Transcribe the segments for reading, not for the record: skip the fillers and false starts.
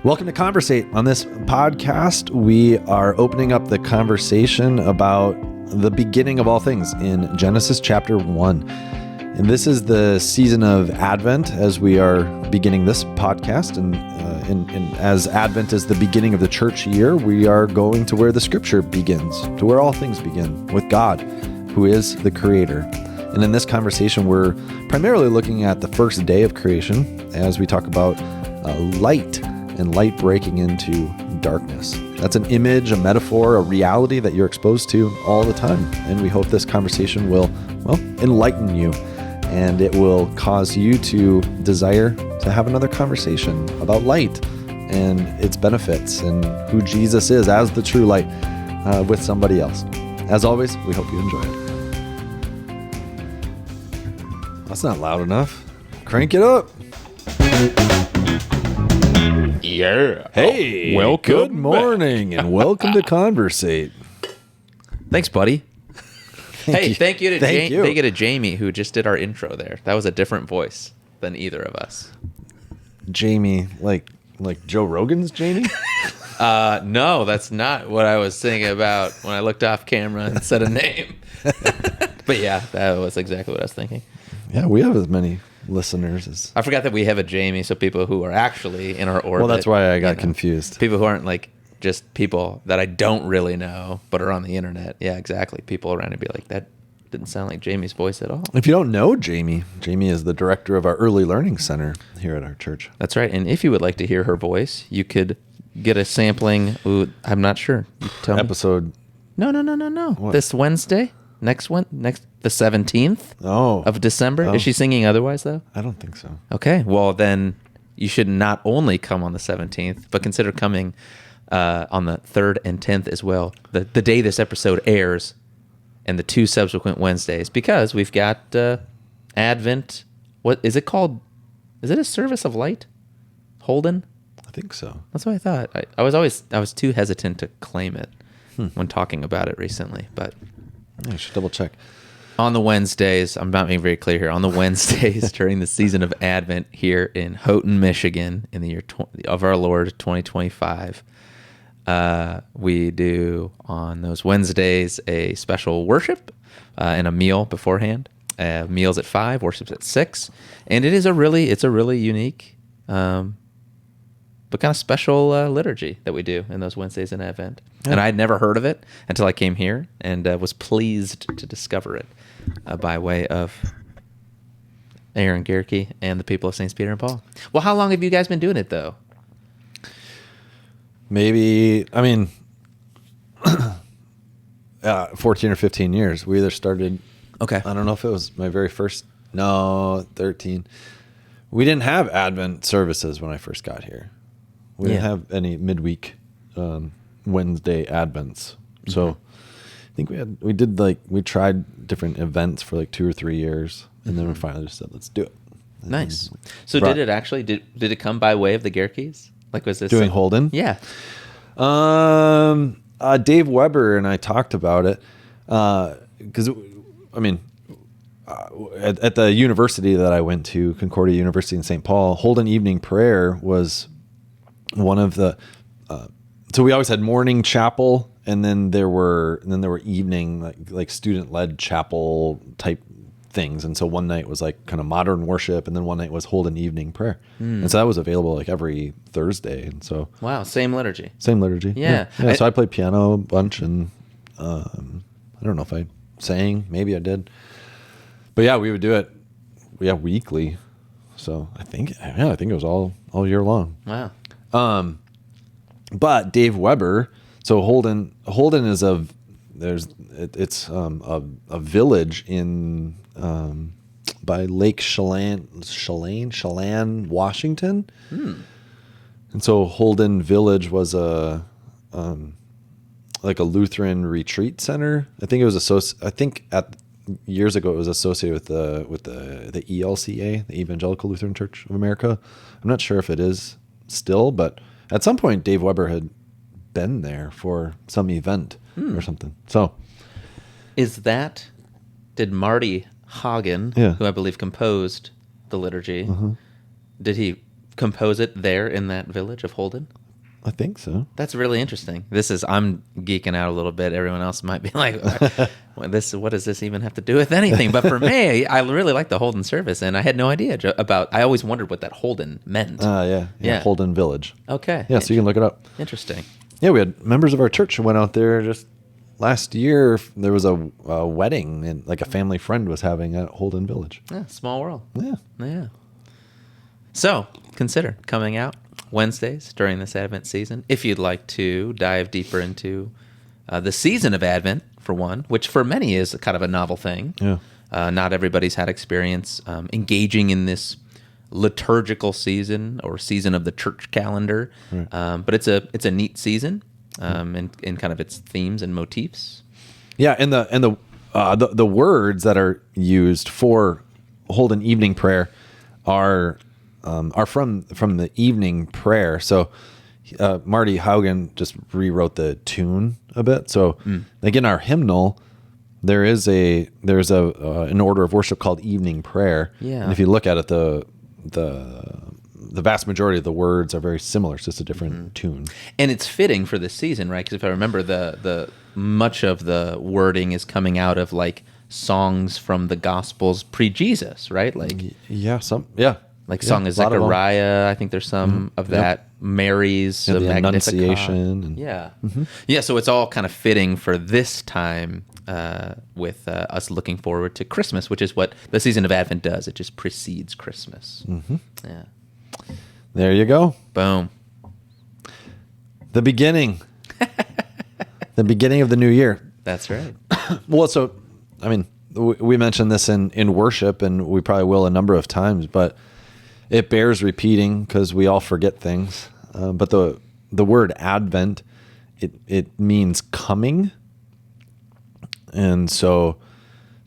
Welcome to Conversate. On this podcast, we are opening up the conversation about the beginning of all things in Genesis chapter 1. And this is the season of Advent as we are beginning this podcast. And as Advent is the beginning of the church year, we are going to where the scripture begins, to where all things begin, with God, who is the creator. And in this conversation, we're primarily looking at the first day of creation as we talk about light and light breaking into darkness. That's an image, a metaphor, a reality that you're exposed to all the time. And we hope this conversation will, enlighten you, and it will cause you to desire to have another conversation about light and its benefits and who Jesus is as the true light with somebody else. As always, we hope you enjoy it. That's not loud enough. Crank it up. Yeah. Hey, welcome good morning and welcome to Conversate. Thanks, buddy. Thank you to Jamie who just did our intro there. That was a different voice than either of us. Jamie, like Joe Rogan's Jamie? No, that's not what I was thinking about when I looked off camera and said a name. But yeah, that was exactly what I was thinking. Yeah, we have as many listeners as... I forgot that we have a Jamie, so people who are actually in our orbit. Well, that's why I got confused. People who aren't like just people that I don't really know, but are on the internet. Yeah, exactly. People around and be like, that didn't sound like Jamie's voice at all. If you don't know Jamie is the director of our Early Learning Center here at our church. That's right. And if you would like to hear her voice, you could get a sampling. Ooh, I'm not sure. Tell me. Episode... No. What? This Wednesday? Next the 17th of December. Oh. Is she singing otherwise, though? I don't think so. Okay. Well, then you should not only come on the 17th, but consider coming on the 3rd and 10th as well. The day this episode airs and the 2 subsequent Wednesdays, because we've got Advent. What is it called? Is it a service of light? Holden? I think so. That's what I thought. I was too hesitant to claim it when talking about it recently, but... I should double check. On the Wednesdays, I'm not being very clear here, on the Wednesdays during the season of Advent here in Houghton, Michigan, in the year of our Lord 2025, we do on those Wednesdays a special worship and a meal beforehand. Meals at 5, worships at 6, and it's a really unique but kind of special liturgy that we do in those Wednesdays in Advent. Yeah. And I had never heard of it until I came here and was pleased to discover it by way of Aaron Gerke and the people of St. Peter and Paul. Well, how long have you guys been doing it, though? Maybe, 14 or 15 years. We either started... Okay. I don't know if it was my very first... No, 13. We didn't have Advent services when I first got here. We didn't have any midweek Wednesday Advents. So I think we tried different events for like 2 or 3 years, and then we finally just said, let's do it. And nice. So did it come by way of the Gerkes? Like, was this doing Holden? Yeah. Dave Weber and I talked about it because at the university that I went to, Concordia University in St. Paul, Holden evening prayer was one of the so we always had morning chapel, and then there were evening like student-led chapel type things. And so one night was like kind of modern worship, and then one night was Holden evening prayer. And so that was available like every Thursday. And so wow, same liturgy. Yeah. So I played piano a bunch, and I don't know if I sang, maybe I did. But yeah, we would do it weekly. So I think it was all year long. Wow. But Dave Weber, so Holden is a village in by Lake Chelan, Washington. And so Holden Village was a Lutheran retreat center. I think it was years ago it was associated with the ELCA, the Evangelical Lutheran Church of America. I'm not sure if it is still, but at some point Dave Weber had been there for some event or something. So did Marty Hagen, who I believe composed the liturgy, did he compose it there in that village of Holden? I think so. That's really interesting. I'm geeking out a little bit. Everyone else might be like, what does this even have to do with anything? But for me, I really like the Holden service, and I had no idea I always wondered what that Holden meant. Yeah. Holden Village. Okay. Yeah, so you can look it up. Interesting. Yeah, we had members of our church who went out there just last year. There was a wedding, and like a family friend was having at Holden Village. Yeah, small world. Yeah. So consider coming out Wednesdays during this Advent season if you'd like to dive deeper into the season of Advent, for one, which for many is kind of a novel thing. Yeah. Not everybody's had experience engaging in this liturgical season or season of the church calendar, Right. but it's a neat season in kind of its themes and motifs. Yeah, and the words that are used for Holden evening prayer are from the evening prayer. So Marty Haugen just rewrote the tune a bit. So like in our hymnal, there's an order of worship called evening prayer. Yeah. And if you look at it, the vast majority of the words are very similar. It's just a different tune. And it's fitting for this season, right? Because if I remember, the much of the wording is coming out of like songs from the Gospels pre-Jesus, right? Like Like Song of Zechariah. I think there's some of that. Yep. Mary's the Magnificat. Annunciation. Yeah, so it's all kind of fitting for this time with us looking forward to Christmas, which is what the season of Advent does. It just precedes Christmas. Mm-hmm. Yeah. There you go. Boom. The beginning. The beginning of the new year. That's right. Well, so, I mean, we mentioned this in worship, and we probably will a number of times, but it bears repeating because we all forget things. But the word Advent, it means coming. And so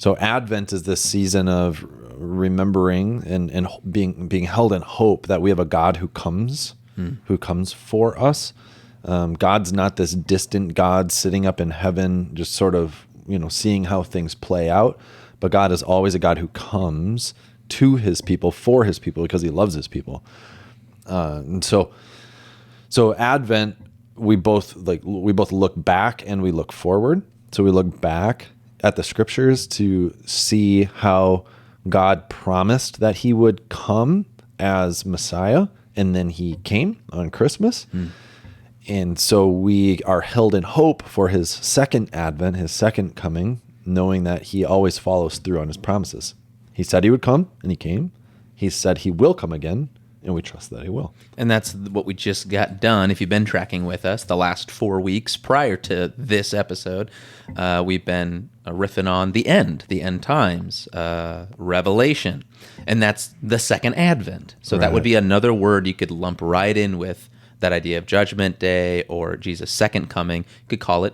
Advent is this season of remembering and being held in hope that we have a God who comes for us. God's not this distant God sitting up in heaven, just sort of, seeing how things play out. But God is always a God who comes to his people, for his people, because he loves his people. And so Advent, we both look back and we look forward. So we look back at the scriptures to see how God promised that he would come as Messiah, and then he came on Christmas. And so we are held in hope for his second advent, his second coming, knowing that he always follows through on his promises. He said he would come, and he came. He said he will come again, and we trust that he will. And that's what we just got done. If you've been tracking with us the last 4 weeks prior to this episode, we've been riffing on the end times, Revelation. And that's the second advent. So that would be another word you could lump right in with that idea of Judgment Day or Jesus' second coming. You could call it,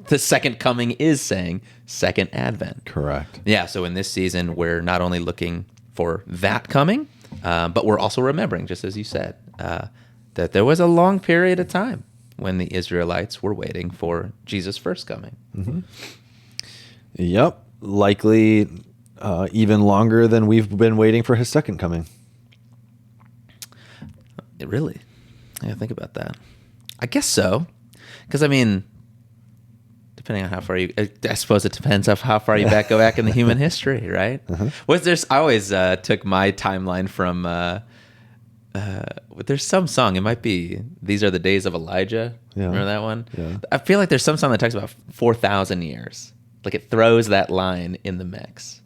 the second coming is saying second advent. Correct. Yeah, so in this season, we're not only looking for that coming, but we're also remembering, just as you said, that there was a long period of time when the Israelites were waiting for Jesus' first coming. Mm-hmm. Yep, likely even longer than we've been waiting for his second coming. Really? Yeah, think about that. I guess so. Because, I mean, depending on how far I suppose it depends on how far you go back in the human history, right? I always took my timeline from, there's some song, it might be These Are the Days of Elijah. Yeah. Remember that one? Yeah. I feel like there's some song that talks about 4,000 years. Like it throws that line in the mix.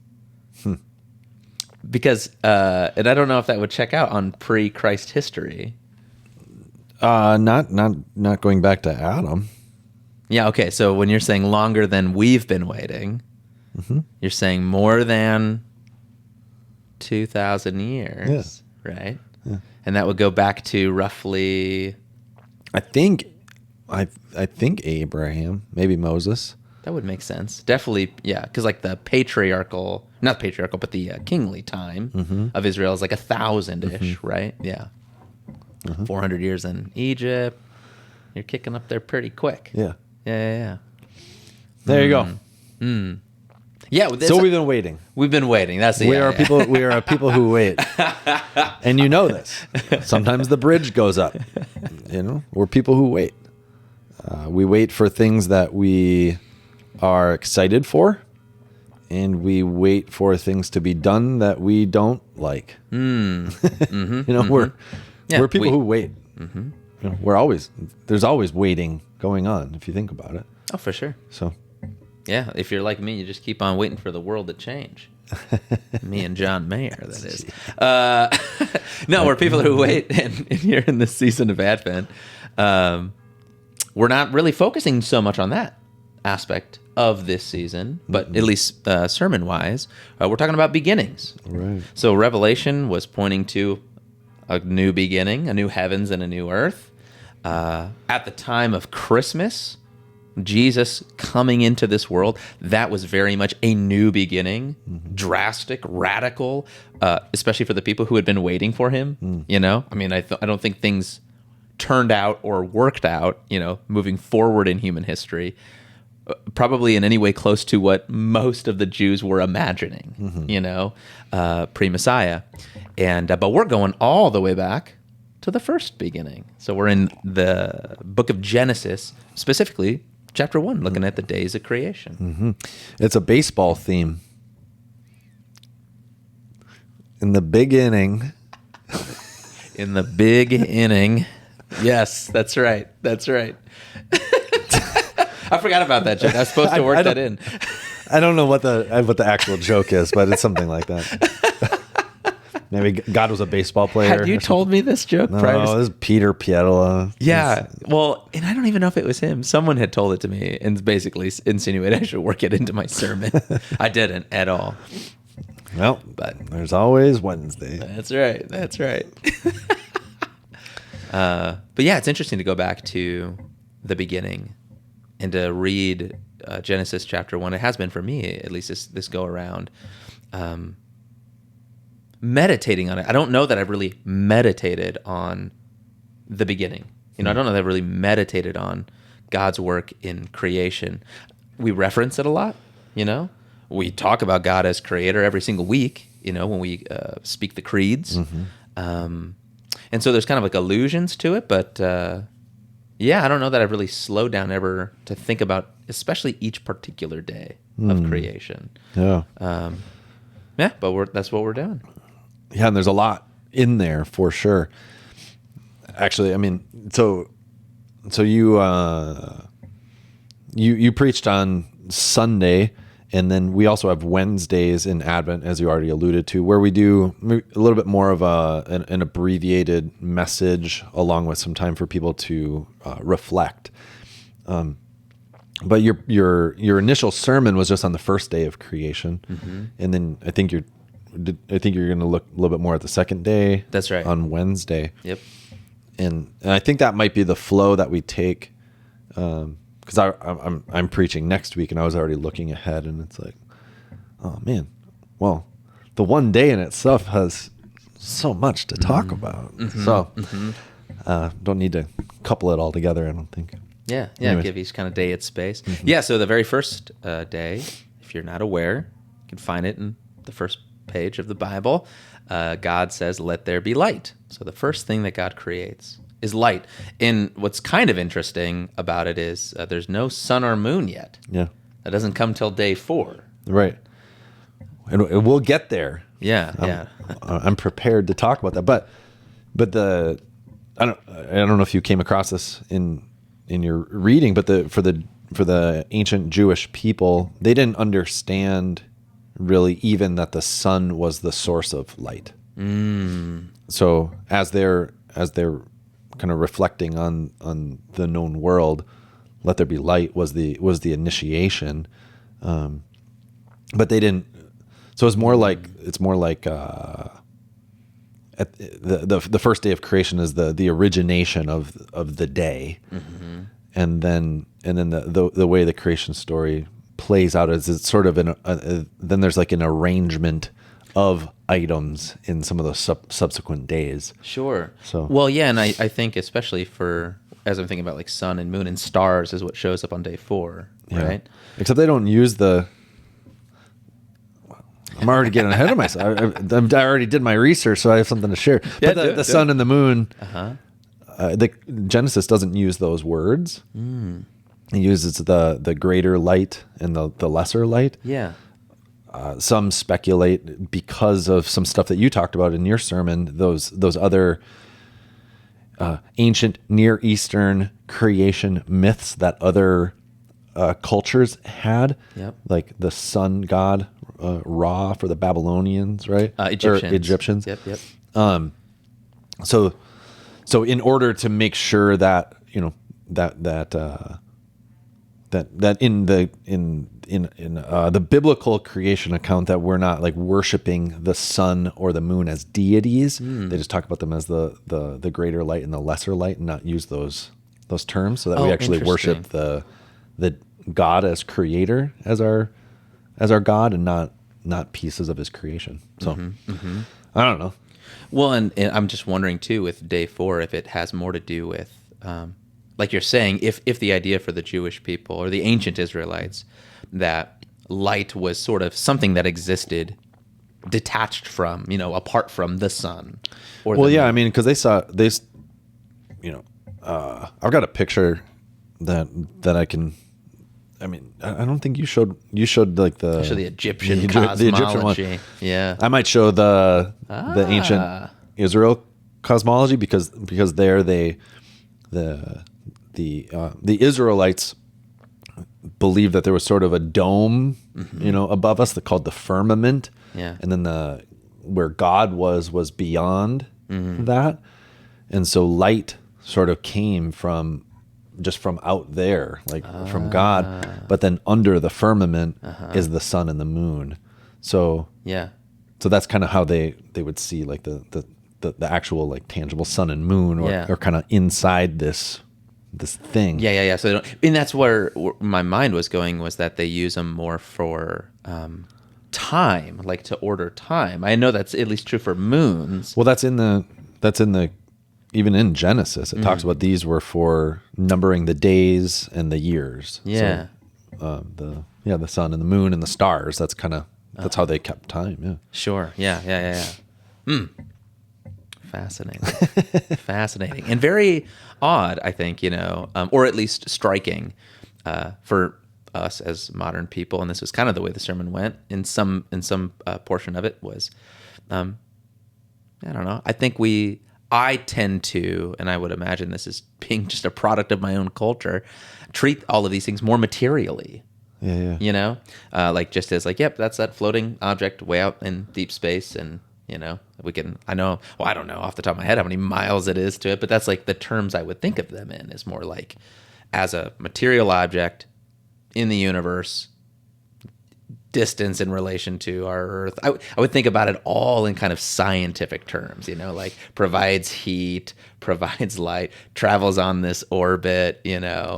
Because, and I don't know if that would check out on pre-Christ history. Not going back to Adam. Yeah, okay. So when you're saying longer than we've been waiting, you're saying more than 2,000 years, right? Yeah. And that would go back to roughly, I think Abraham, maybe Moses. That would make sense. Definitely, yeah, because like the not patriarchal, but the kingly time of Israel is like 1,000-ish, right? Yeah. 400 years in Egypt. You're kicking up there pretty quick. Yeah. Yeah. There you go. Yeah, So we've been waiting. We've been waiting. That's the We are people. We are a people who wait, and you know this. Sometimes the bridge goes up. We're people who wait. We wait for things that we are excited for, and we wait for things to be done that we don't like. We're people who wait. There's always waiting going on if you think about it. Oh, for sure. So. Yeah, if you're like me, you just keep on waiting for the world to change. Me and John Mayer, that is. No, we're people who wait, and here in this season of Advent, we're not really focusing so much on that aspect of this season, but at least sermon-wise, we're talking about beginnings. Right. So Revelation was pointing to a new beginning, a new heavens and a new earth. At the time of Christmas, Jesus coming into this world, that was very much a new beginning, drastic, radical, especially for the people who had been waiting for him. I mean, I don't think things turned out or worked out, moving forward in human history, probably in any way close to what most of the Jews were imagining, pre-Messiah. But we're going all the way back to the first beginning. So we're in the book of Genesis, specifically Chapter 1, looking at the days of creation. It's a baseball theme. In the big inning. In the big inning. Yes, that's right. That's right. I forgot about that joke. I was supposed to work that in. I don't know what the actual joke is, but it's something like that. Maybe God was a baseball player. Had you told me this joke prior? No, this is Peter Pietola. Yeah. Well, and I don't even know if it was him. Someone had told it to me and basically insinuated I should work it into my sermon. I didn't at all. Well, but there's always Wednesday. That's right. That's right. But yeah, it's interesting to go back to the beginning and to read Genesis chapter 1. It has been for me, at least this go around. Meditating on it. I don't know that I've really meditated on the beginning. I don't know that I've really meditated on God's work in creation. We reference it a lot, We talk about God as creator every single week, when we speak the creeds. And so there's kind of like allusions to it, but I don't know that I've really slowed down ever to think about, especially each particular day of creation. Yeah. But that's what we're doing. Yeah, and there's a lot in there for sure. Actually, I mean, so you preached on Sunday, and then we also have Wednesdays in Advent, as you already alluded to, where we do a little bit more of an abbreviated message, along with some time for people to reflect. But your initial sermon was just on the first day of creation, and then I think you're going to look a little bit more at the second day. That's right. On Wednesday. Yep. And I think that might be the flow that we take, because I'm preaching next week, and I was already looking ahead, and it's like, oh man, well, the one day in itself has so much to talk about. So don't need to couple it all together, I don't think. Yeah. Anyways. Give each kind of day its space. Yeah. So the very first day, if you're not aware, you can find it in the first page of the Bible. God says, "Let there be light." So the first thing that God creates is light. And what's kind of interesting about it is there's no sun or moon yet. Yeah. That doesn't come till day 4. Right. And we'll get there. Yeah. I'm prepared to talk about that. But I don't know if you came across this in your reading, but for the ancient Jewish people, they didn't understand really even that the sun was the source of light. So as they're kind of reflecting on the known world, let there be light was the initiation, but they didn't. So it's more like at the first day of creation is the origination of the day, and then the way the creation story plays out is it's sort of then there's like an arrangement of items in some of those subsequent days. Sure. So well, yeah, and I think especially as I'm thinking about like sun and moon and stars is what shows up on day 4, right? Except they don't use the I'm already getting ahead of myself. I already did my research, so I have something to share. Yeah, But the sun and the moon, the Genesis doesn't use those words. It uses the greater light and the lesser light. Yeah. Some speculate because of some stuff that you talked about in your sermon, those other ancient Near Eastern creation myths that other cultures had, like the sun god Ra for the Babylonians, right? Egyptians. Or Egyptians. Yep. So in order to make sure that that in the biblical creation account that we're not like worshiping the sun or the moon as deities, they just talk about them as the greater light and the lesser light, and not use those terms, so that we actually worship the God as creator as our God, and not pieces of his creation. So I don't know. Well, and I'm just wondering too with day 4 if it has more to do with, like you're saying, if the idea for the Jewish people or the ancient Israelites that light was sort of something that existed detached from, apart from the sun. Or well, yeah, I mean, because I've got a picture that I can. I mean, I don't think you showed like the Egyptian cosmology. The Egyptian one. Yeah, I might show the ancient Israel cosmology because there the Israelites believed that there was sort of a dome, above us, called the firmament. Yeah, and then where God was beyond that, and so light sort of came from out there, like from God, but then under the firmament is the sun and the moon. So so that's kind of how they would see like the actual like tangible sun and moon, or kind of inside this thing. Yeah. So and that's where my mind was going, was that they use them more for time, like to order time. I know that's at least true for moons. Well, that's in the even in Genesis, it talks about these were for numbering the days and the years. Yeah. So, the sun and the moon and the stars. That's how they kept time. Yeah. Sure. Yeah. Fascinating. Fascinating. And very odd, I think, or at least striking for us as modern people. And this was kind of the way the sermon went in some portion of it was, I don't know. I tend to, and I would imagine this is being just a product of my own culture, treat all of these things more materially. Yeah. Like just as like, yep, that's that floating object way out in deep space, and I don't know off the top of my head how many miles it is to it, but that's like the terms I would think of them in, is more like as a material object in the universe, distance in relation to our Earth. I would think about it all in kind of scientific terms, like provides heat, provides light, travels on this orbit, And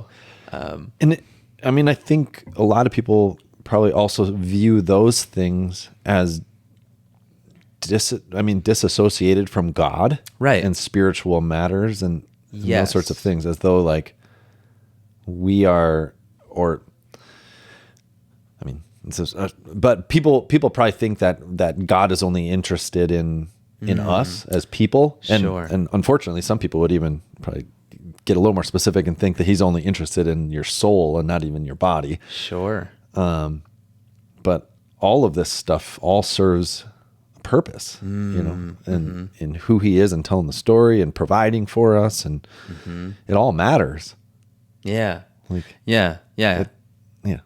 I think a lot of people probably also view those things as disassociated from God, right, and spiritual matters and those sorts of things, as though like we are, or but people probably think that God is only interested in us as people, and and unfortunately, some people would even probably get a little more specific and think that he's only interested in your soul and not even your body. Sure. But all of this stuff all serves a purpose, and in who he is, and telling the story and providing for us, and it all matters. Yeah.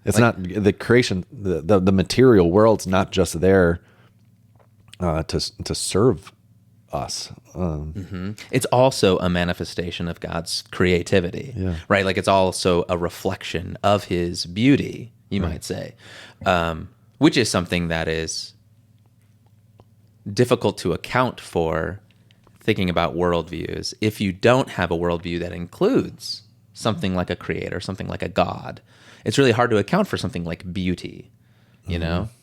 It's not the creation, the material world's not just there to serve us. It's also a manifestation of God's creativity, right? Like it's also a reflection of his beauty, you might say, which is something that is difficult to account for thinking about worldviews if you don't have a worldview that includes something like a creator, something like a God. It's really hard to account for something like beauty,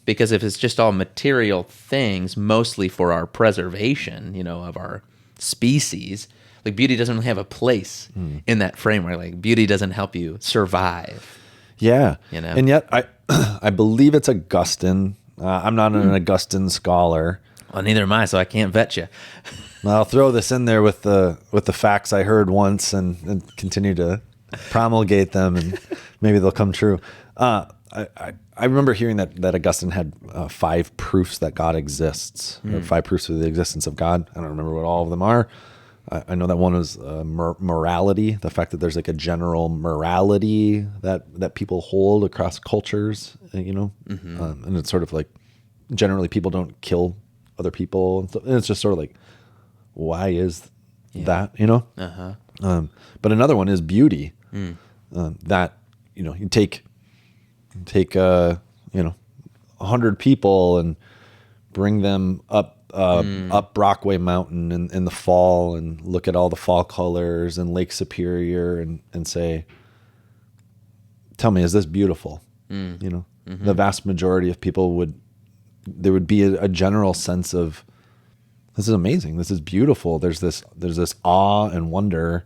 because if it's just all material things, mostly for our preservation, of our species, like beauty doesn't really have a place in that framework. Like beauty doesn't help you survive. Yeah. And yet I believe it's Augustine. I'm not an Augustine scholar. Well, neither am I, so I can't vet you. I'll throw this in there with the facts I heard once and continue to promulgate them, and maybe they'll come true. I remember hearing that Augustine had 5 proofs that God exists, or 5 proofs of the existence of God. I don't remember what all of them are. I know that one was morality, the fact that there's like a general morality that people hold across cultures, and it's sort of like generally people don't kill other people. And it's just sort of like, why is that, Uh-huh. But another one is beauty, that, you take 100 people and bring them up Brockway Mountain in the fall and look at all the fall colors and Lake Superior and say, tell me, is this beautiful? The vast majority of people there would be a general sense of, this is amazing. This is beautiful. There's this awe and wonder,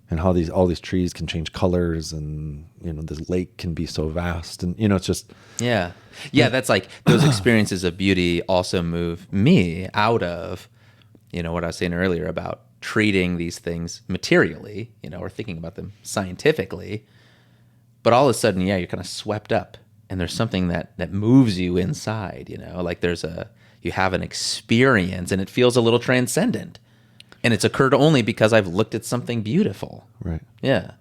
and how all these trees can change colors, and this lake can be so vast, and it's just yeah. That's like those experiences of beauty also move me out of what I was saying earlier about treating these things materially, or thinking about them scientifically, but all of a sudden, you're kind of swept up, and there's something that moves you inside, like you have an experience, and it feels a little transcendent. And it's occurred only because I've looked at something beautiful. Right. Yeah.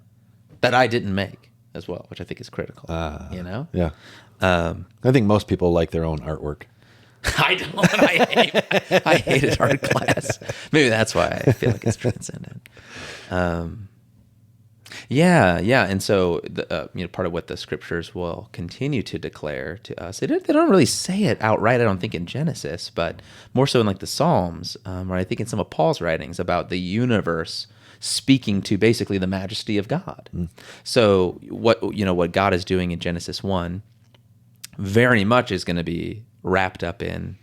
That I didn't make as well, which I think is critical. Yeah. I think most people like their own artwork. I don't. I hated art class. Maybe that's why I feel like it's transcendent. Yeah. And so, part of what the scriptures will continue to declare to us, they don't really say it outright, I don't think, in Genesis, but more so in like the Psalms, or I think in some of Paul's writings about the universe speaking to basically the majesty of God. So what God is doing in Genesis 1 very much is going to be wrapped up in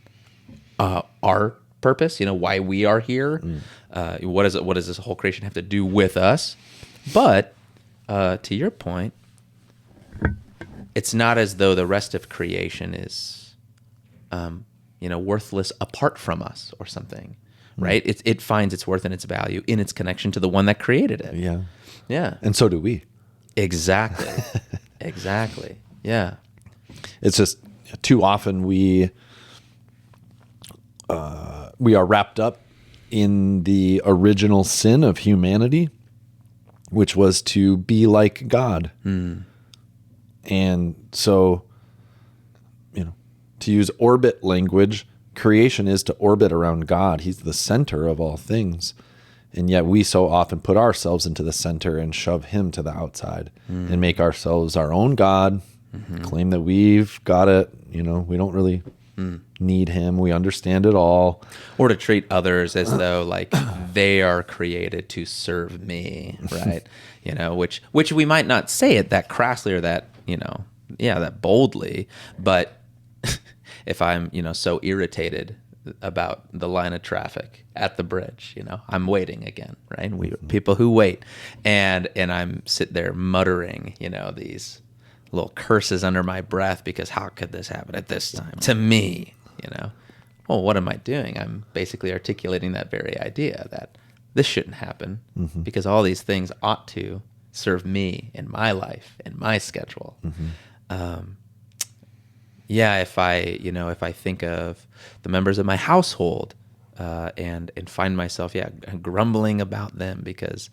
our purpose, why we are here. What does this whole creation have to do with us? But to your point, it's not as though the rest of creation is, worthless apart from us or something, right? It finds its worth and its value in its connection to the one that created it. Yeah. Yeah. And so do we. Exactly. Exactly. Yeah. It's just too often we are wrapped up in the original sin of humanity, which was to be like God. And so, to use orbit language, creation is to orbit around God. He's the center of all things. And yet we so often put ourselves into the center and shove him to the outside and make ourselves our own God, claim that we've got it. We don't really need him. We understand it all. Or to treat others as though like they are created to serve me, right? Which we might not say it that crassly or that, that boldly, but if I'm, so irritated about the line of traffic at the bridge, I'm waiting again, right? And we people who wait, and I'm sit there muttering, these little curses under my breath because how could this happen at this time to me? Well, what am I doing? I'm basically articulating that very idea that this shouldn't happen because all these things ought to serve me in my life, in my schedule. If I think of the members of my household and find myself, grumbling about them because,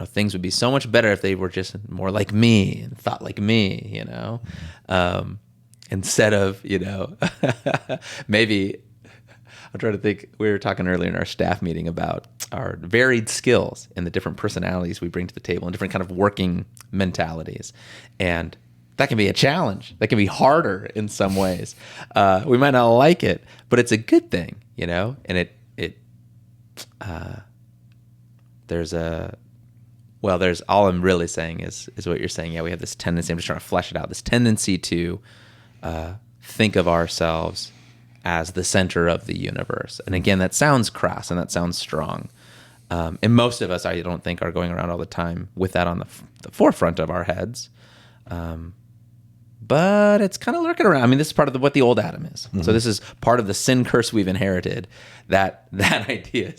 things would be so much better if they were just more like me and thought like me, instead of, maybe I'm trying to think, we were talking earlier in our staff meeting about our varied skills and the different personalities we bring to the table and different kind of working mentalities. And that can be a challenge. That can be harder in some ways. We might not like it, but it's a good thing, and there's all I'm really saying is what you're saying. Yeah, we have this tendency, I'm just trying to flesh it out, this tendency to think of ourselves as the center of the universe. And again, that sounds crass and that sounds strong. And most of us, I don't think, are going around all the time with that on the forefront of our heads. but it's kind of lurking around. I mean, this is part of what the old Adam is. So this is part of the sin curse we've inherited. That idea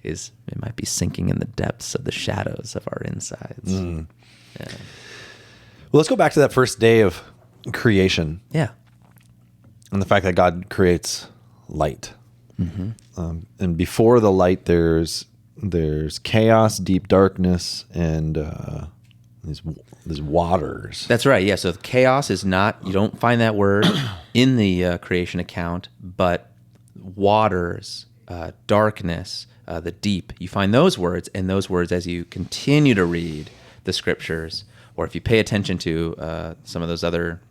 is it might be sinking in the depths of the shadows of our insides. Yeah. Well, let's go back to that first day of creation. Yeah. And the fact that God creates light. And before the light, there's chaos, deep darkness, and these waters. That's right. Yeah. So chaos is not, you don't find that word in the creation account, but waters, darkness, the deep, you find those words, and those words as you continue to read the scriptures, or if you pay attention to some of those other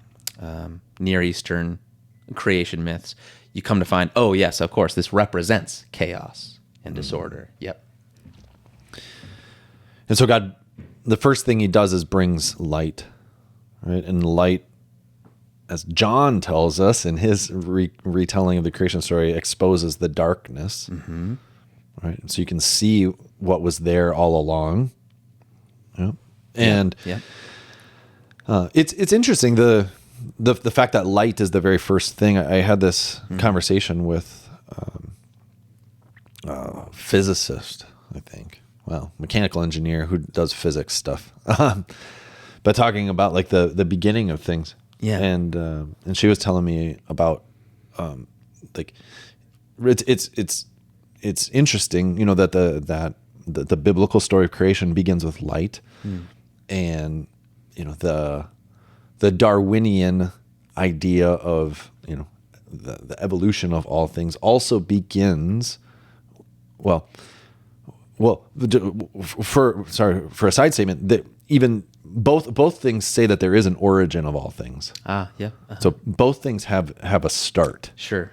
Near Eastern creation myths, you come to find, oh, yes, of course, this represents chaos and disorder. Yep. And so God, the first thing he does is brings light, right? And light, as John tells us in his retelling of the creation story, exposes the darkness, right? So you can see what was there all along. Yeah. And it's interesting, the fact that light is the very first thing. I had this conversation with a physicist, I think. Well, mechanical engineer who does physics stuff, but talking about like the beginning of things. Yeah. And she was telling me about like it's interesting, you know, that the biblical story of creation begins with light, and you know the Darwinian idea of, you know, the evolution of all things also begins well for a side statement, that even both things say that there is an origin of all things. Yeah. So both things have a start. Sure.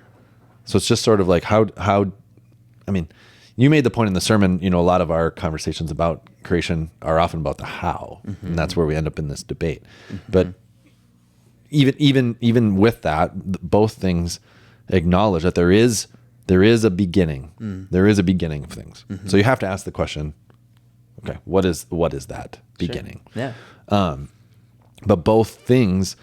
So it's just sort of like how I mean, you made the point in the sermon, you know, a lot of our conversations about creation are often about the how, and that's where we end up in this debate. But even with that, both things acknowledge that there is a beginning. There is a beginning of things. So you have to ask the question, okay, what is that beginning? Sure. Yeah. But both things,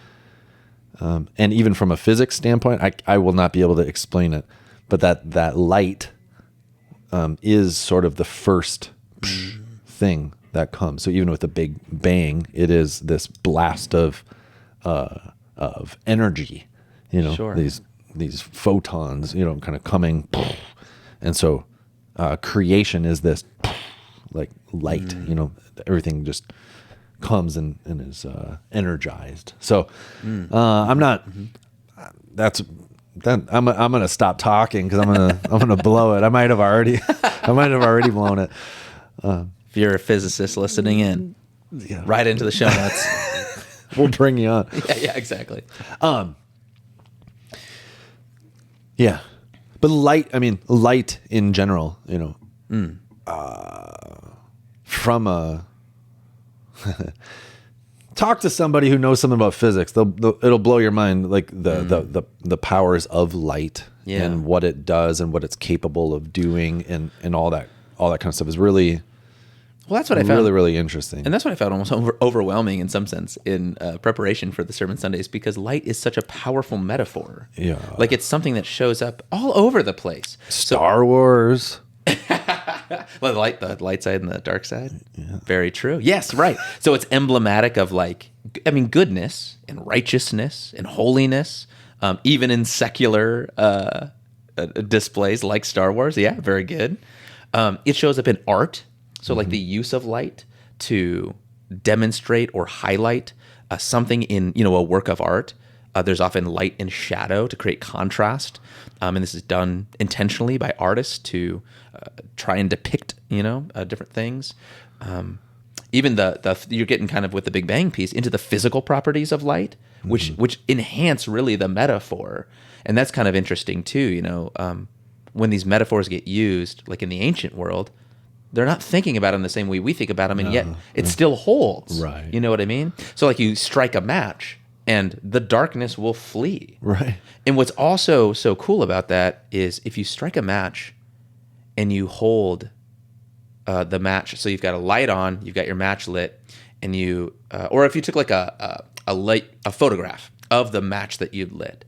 and even from a physics standpoint, I will not be able to explain it, but that light is sort of the first thing that comes. So even with the big bang, it is this blast of energy, you know, Sure. these photons, you know, kind of coming, and so creation is this like light, you know, everything just comes and is energized. So I'm not. I'm gonna stop talking because I'm gonna blow it. I might have already blown it. If you're a physicist listening in, right into the show notes. We'll bring you on. Yeah, exactly. Yeah, but light in general, you know, from a talk to somebody who knows something about physics. It'll blow your mind, like the powers of light and what it does and what it's capable of doing, and all that kind of stuff is really. Well, that's what I found really interesting. And that's what I found almost overwhelming in some sense in preparation for the Sermon Sundays, because light is such a powerful metaphor. Yeah. Like it's something that shows up all over the place. Star Wars. Well, the light side and the dark side. Yeah. Very true. Yes, right. So it's emblematic of goodness and righteousness and holiness, even in secular displays like Star Wars. Yeah, very good. It shows up in art. So like the use of light to demonstrate or highlight something in, you know, a work of art. There's often light and shadow to create contrast. And this is done intentionally by artists to try and depict, you know, different things. Even you're getting kind of with the Big Bang piece into the physical properties of light, which enhance really the metaphor. And that's kind of interesting too, you know, when these metaphors get used, like in the ancient world, they're not thinking about them the same way we think about them, and yet it still holds. Right. You know what I mean? So like you strike a match, and the darkness will flee. Right. And what's also so cool about that is if you strike a match and you hold the match, so you've got a light on, you've got your match lit, and you, or if you took like a a photograph of the match that you'd lit.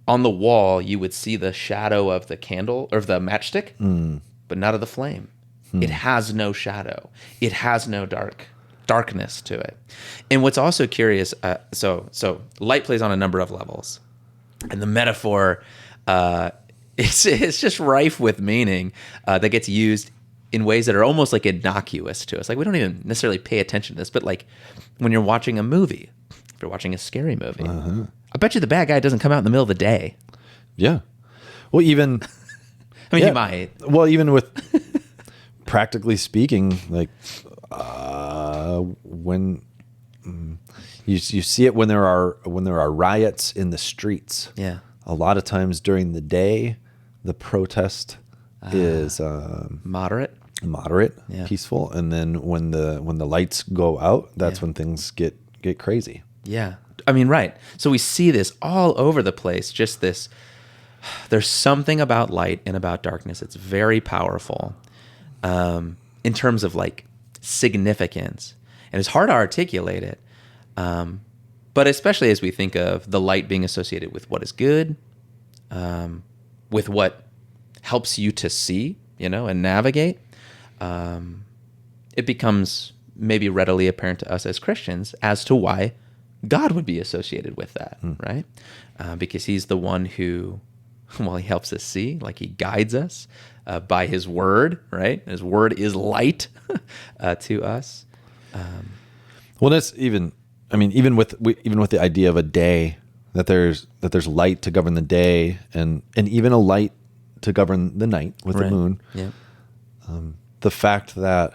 On the wall, you would see the shadow of the candle or the matchstick, but not of the flame. It has no shadow. It has no darkness to it. And what's also curious, so light plays on a number of levels, and the metaphor, it's just rife with meaning that gets used in ways that are almost like innocuous to us. Like we don't even necessarily pay attention to this, but like when you're watching a movie, if you're watching a scary movie, I bet you the bad guy doesn't come out in the middle of the day. Yeah. Well, even I mean, he might. Well, even with practically speaking, like when you see it when there are riots in the streets. Yeah. A lot of times during the day, the protest is Moderate, yeah. Peaceful, and then when the lights go out, that's when things get crazy. Yeah. I mean, right. So we see this all over the place, just this, there's something about light and about darkness. It's very powerful in terms of like significance, and it's hard to articulate it. But especially as we think of the light being associated with what is good, with what helps you to see, and navigate, it becomes maybe readily apparent to us as Christians as to why God would be associated with that, right? Because he's the one who, he helps us see, like he guides us by his word, right? His word is light to us. Well, that's even with the idea of a day, that there's light to govern the day, and even a light to govern the night with the moon. Yeah. The fact that,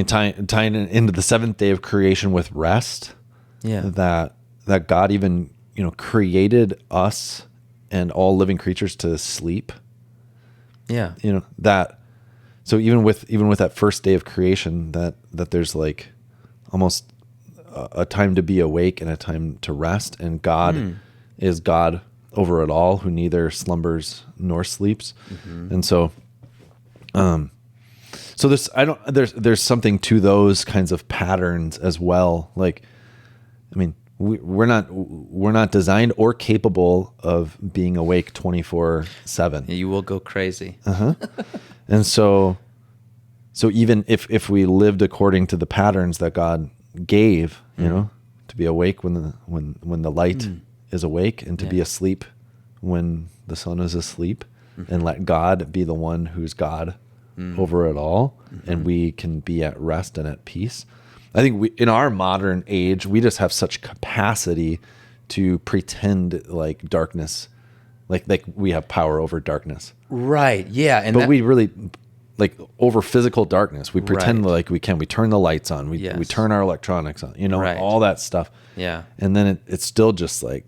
tying into the seventh day of creation with rest, that God even, created us and all living creatures to sleep. Yeah. So even with that first day of creation, that there's like almost a time to be awake and a time to rest, and God is God over it all, who neither slumbers nor sleeps. And so there's something to those kinds of patterns as well. Like, we're not designed or capable of being awake 24/7. You will go crazy. And so even if we lived according to the patterns that God gave, to be awake when the light is awake, and to be asleep when the sun is asleep, and let God be the one who's God over it all, and we can be at rest and at peace. I think in our modern age, we just have such capacity to pretend like darkness, like we have power over darkness. Right. Yeah. But we really, like, over physical darkness, we pretend like we can. We turn the lights on. We turn our electronics on. All that stuff. Yeah. And then it's still just like,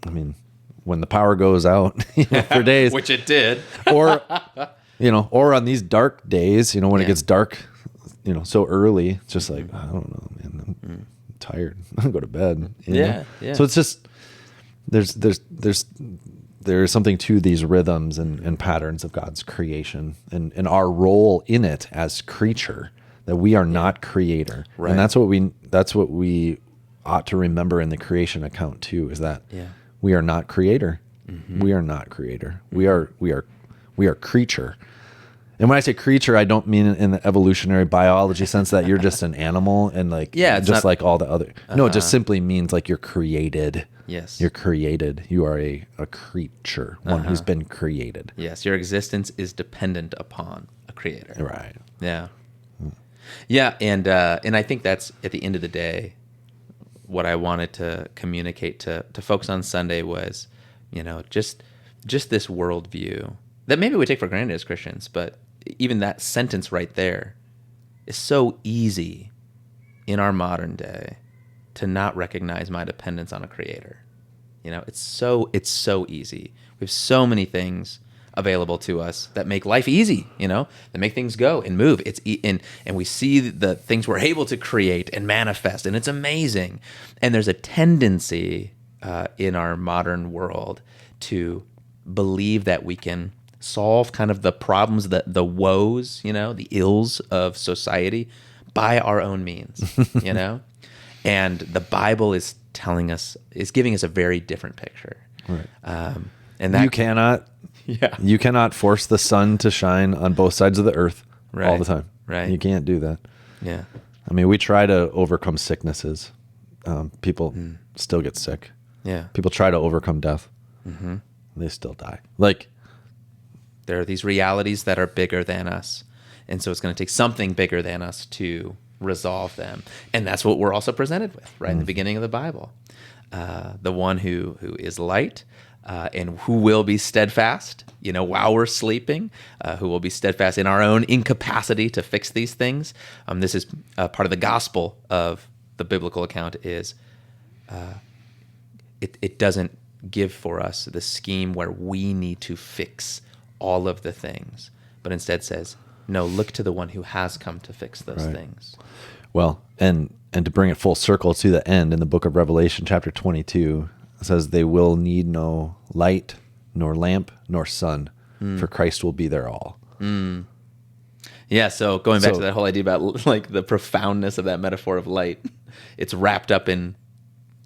when the power goes out for days, which it did, or on these dark days, when it gets dark, so early, it's just like, I don't know, man, I'm tired. I'll go to bed. Yeah. So it's just there's something to these rhythms and patterns of God's creation, and our role in it as creature, that we are not creator. Right. And that's what we ought to remember in the creation account too, is that we are not creator. We are not creator. We are creature. And when I say creature, I don't mean in the evolutionary biology sense that you're just an animal and like all the other. No, it just simply means like you're created. Yes. You're created. You are a creature, one who's been created. Yes, your existence is dependent upon a creator. Right. Yeah. Yeah, and I think that's, at the end of the day, what I wanted to communicate to folks on Sunday was, just this worldview that maybe we take for granted as Christians, but even that sentence right there is so easy in our modern day to not recognize my dependence on a creator. It's so easy. We have so many things available to us that make life easy, that make things go and move. And we see the things we're able to create and manifest, and it's amazing. And there's a tendency in our modern world to believe that we can solve kind of the problems, the woes, the ills of society by our own means, And the Bible is giving us a very different picture. Right. And that You cannot yeah. you cannot force the sun to shine on both sides of the earth all Right. the time. Right. You can't do that. Yeah. I mean, we try to overcome sicknesses. People still get sick. Yeah. People try to overcome death. They still die. Like, there are these realities that are bigger than us. And so it's going to take something bigger than us to resolve them. And that's what we're also presented with, right? In the beginning of the Bible. The one who is light and who will be steadfast, while we're sleeping, who will be steadfast in our own incapacity to fix these things. This is part of the gospel of the biblical account is it doesn't give for us the scheme where we need to fix all of the things, but instead says, no, look to the one who has come to fix those things. Well, and to bring it full circle to the end, in the book of Revelation, chapter 22, it says, they will need no light, nor lamp, nor sun, for Christ will be their all. Yeah, so going back to that whole idea about like the profoundness of that metaphor of light, it's wrapped up in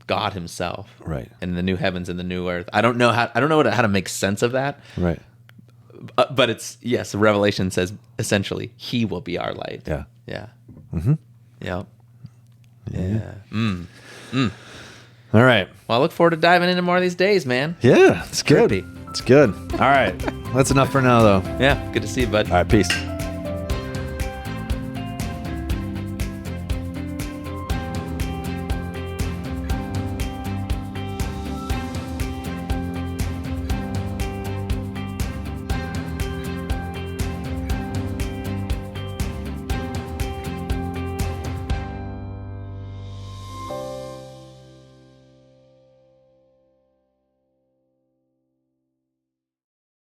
God himself. Right. And the new heavens and the new earth. I don't know how to make sense of that. Right. But it's, yes, Revelation says essentially he will be our light. Yeah. Yeah. Mm-hmm. Yep. Yeah. Yeah. All right. Well, I look forward to diving into more of these days, man. Yeah, it's good. Trippy. It's good. All right. That's enough for now, though. Yeah. Good to see you, bud. All right. Peace.